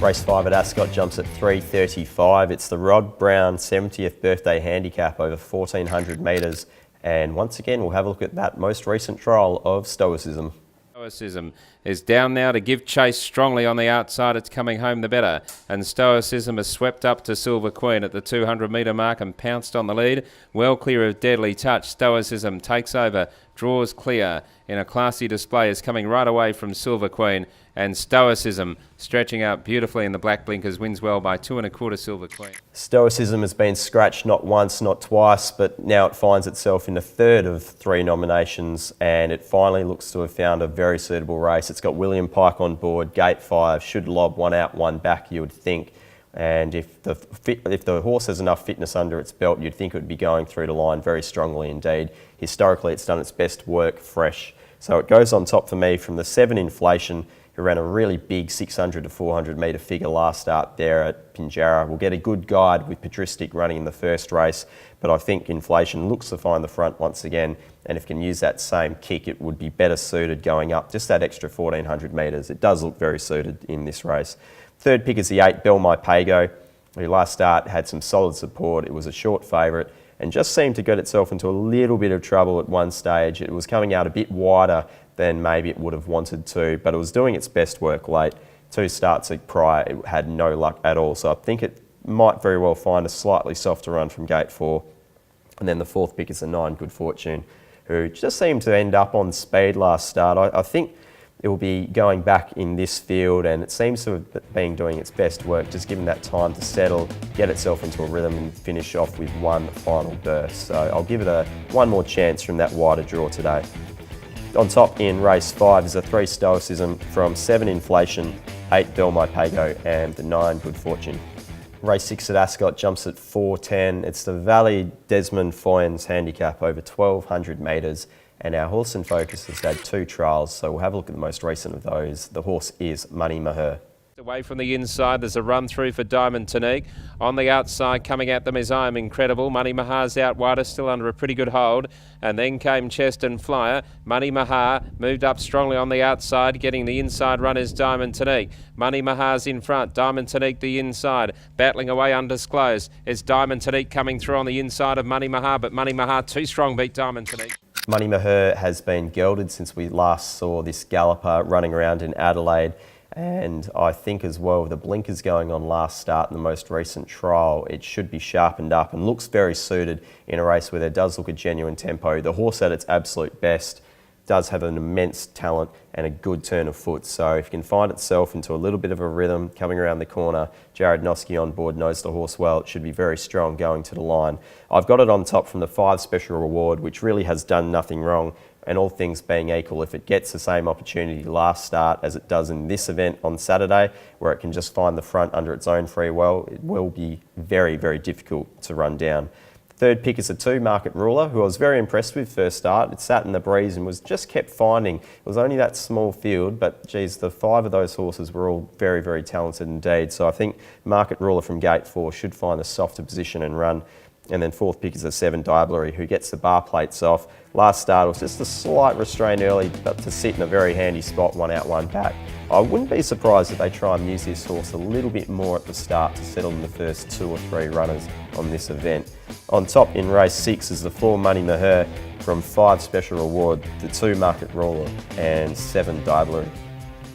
Race 5 at Ascot jumps at 3:35. It's the Rod Brown 70th birthday handicap over 1400 metres. And once again, we'll have a look at that most recent trial of Stoicism. Stoicism is down now to give chase strongly on the outside. It's coming home the better. And Stoicism has swept up to Silver Queen at the 200 metre mark and pounced on the lead. Well clear of Deadly Touch. Stoicism takes over, draws clear in a classy display. Is coming right away from Silver Queen. And Stoicism stretching out beautifully in the black blinkers wins well by 2 1/4 Silver Queen. Stoicism has been scratched not once, not twice, but now it finds itself in the third of 3 nominations, and it finally looks to have found a very suitable race. It's got William Pike on board, gate 5, should lob 1 out, 1 back, you would think. And if the horse has enough fitness under its belt, you'd think it would be going through the line very strongly indeed. Historically, it's done its best work fresh. So it goes on top for me from the 7 Inflation, who ran a really big 600 to 400 metre figure last start there at Pinjarra. We'll get a good guide with Patristic running in the first race, but I think Inflation looks to find the front once again, and if it can use that same kick, it would be better suited going up just that extra 1400 metres. It does look very suited in this race. Third pick is the 8 Bell My Pago, who last start had some solid support. It was a short favourite and just seemed to get itself into a little bit of trouble at one stage. It was coming out a bit wider than maybe it would have wanted to, but it was doing its best work late. 2 starts prior, it had no luck at all. So I think it might very well find a slightly softer run from gate 4. And then the 4th pick is the 9 Good Fortune, who just seemed to end up on speed last start. I think it will be going back in this field, and it seems to have been doing its best work, just given that time to settle, get itself into a rhythm and finish off with 1 final burst. So I'll give it one more chance from that wider draw today. On top in race 5 is a 3 Stoicism from 7 Inflation, 8 Bell My Pago and the 9 Good Fortune. Race 6 at Ascot jumps at 4:10. It's the Valley Desmond Foynes handicap over 1200 metres, and our horse in focus has had 2 trials, so we'll have a look at the most recent of those. The horse is Money Maher. Away from the inside, there's a run through for Diamond Tonique. On the outside, coming at them is I Am Incredible. Money Mahar's out wider, still under a pretty good hold. And then came Chest and Flyer. Money Mahar moved up strongly on the outside. Getting the inside run is Diamond Tonique. Money Mahar's in front. Diamond Tonique the inside. Battling away undisclosed. It's Diamond Tonique coming through on the inside of Money Mahar, but Money Mahar too strong, beat Diamond Tonique. Money Maher has been gelded since we last saw this galloper running around in Adelaide. And I think as well, with the blinkers going on last start in the most recent trial, it should be sharpened up and looks very suited in a race where there does look a genuine tempo. The horse at its absolute best does have an immense talent and a good turn of foot. So if it can find itself into a little bit of a rhythm coming around the corner, Jared Noski on board knows the horse well. It should be very strong going to the line. I've got it on top from the 5 Special Reward, which really has done nothing wrong. And all things being equal, if it gets the same opportunity last start as it does in this event on Saturday, where it can just find the front under its own free will, it will be very, very difficult to run down. Third pick is a 2 Market Ruler, who I was very impressed with first start. It sat in the breeze and was just kept finding. It was only that small field, but geez, the 5 of those horses were all very, very talented indeed. So I think Market Ruler from gate 4 should find a softer position and run. And then 4th pick is a 7 Diablery, who gets the bar plates off. Last start was just a slight restraint early, but to sit in a very handy spot, 1 out, 1 back. I wouldn't be surprised if they try and use this horse a little bit more at the start to settle in the first 2 or 3 runners on this event. On top in race 6 is the 4 Money Maher from 5 Special Reward, the 2 Market Ruler and 7 Diablery.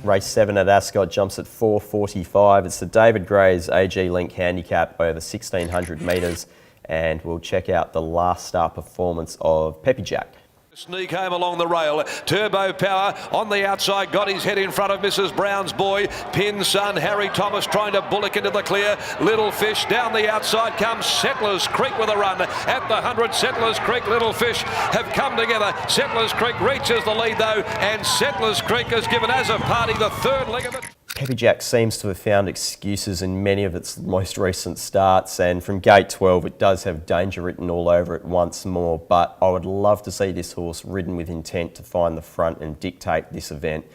Race 7 at Ascot jumps at 4:45. It's the David Gray's AG Link handicap over 1600 metres. And we'll check out the last start performance of Peppy Jack. Sneak home along the rail. Turbo Power on the outside, got his head in front of Mrs. Brown's boy. Pin's son, Harry Thomas, trying to bullock into the clear. Little Fish down the outside comes Settlers Creek with a run. At the 100, Settlers Creek, Little Fish have come together. Settlers Creek reaches the lead though, and Settlers Creek has given as a party the 3rd leg of it. Peppy Jack seems to have found excuses in many of its most recent starts, and from gate 12 it does have danger written all over it once more, but I would love to see this horse ridden with intent to find the front and dictate this event.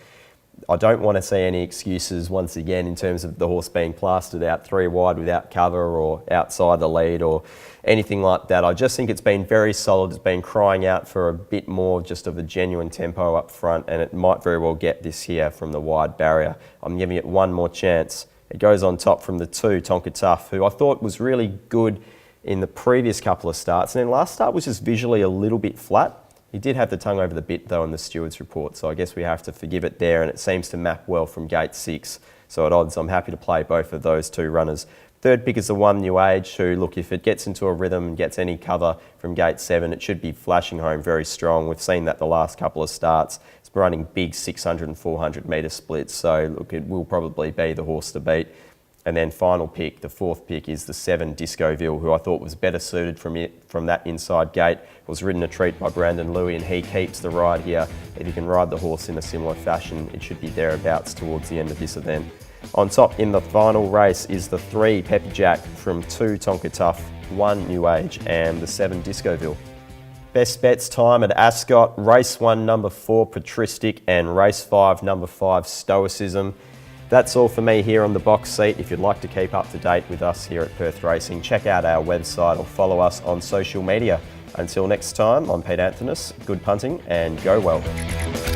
I don't want to see any excuses once again in terms of the horse being plastered out 3 wide without cover or outside the lead or anything like that. I just think it's been very solid. It's been crying out for a bit more just of a genuine tempo up front, and it might very well get this here from the wide barrier. I'm giving it one more chance It goes on top from the 2, Tonka Tough, who I thought was really good in the previous couple of starts. And then last start was just visually a little bit flat. He did have the tongue over the bit though in the steward's report, so I guess we have to forgive it there, and it seems to map well from gate 6. So at odds, I'm happy to play both of those 2 runners. Third pick is the 1, New Age, who, look, if it gets into a rhythm and gets any cover from gate 7, it should be flashing home very strong. We've seen that the last couple of starts. It's running big 600 and 400 metre splits, so look, it will probably be the horse to beat. And then final pick, the 4th pick, is the 7, Discoville, who I thought was better suited from that inside gate. It was ridden a treat by Brandon Louis, and he keeps the ride here. If you can ride the horse in a similar fashion, it should be thereabouts towards the end of this event. On top in the final race is the 3, Peppy Jack, from 2, Tonka Tough, 1, New Age, and the 7, Discoville. Best bets time at Ascot, race 1, number 4, Patristic, and race 5, number 5, Stoicism. That's all for me here on the box seat. If you'd like to keep up to date with us here at Perth Racing, check out our website or follow us on social media. Until next time, I'm Pete Anthonus. Good punting and go well.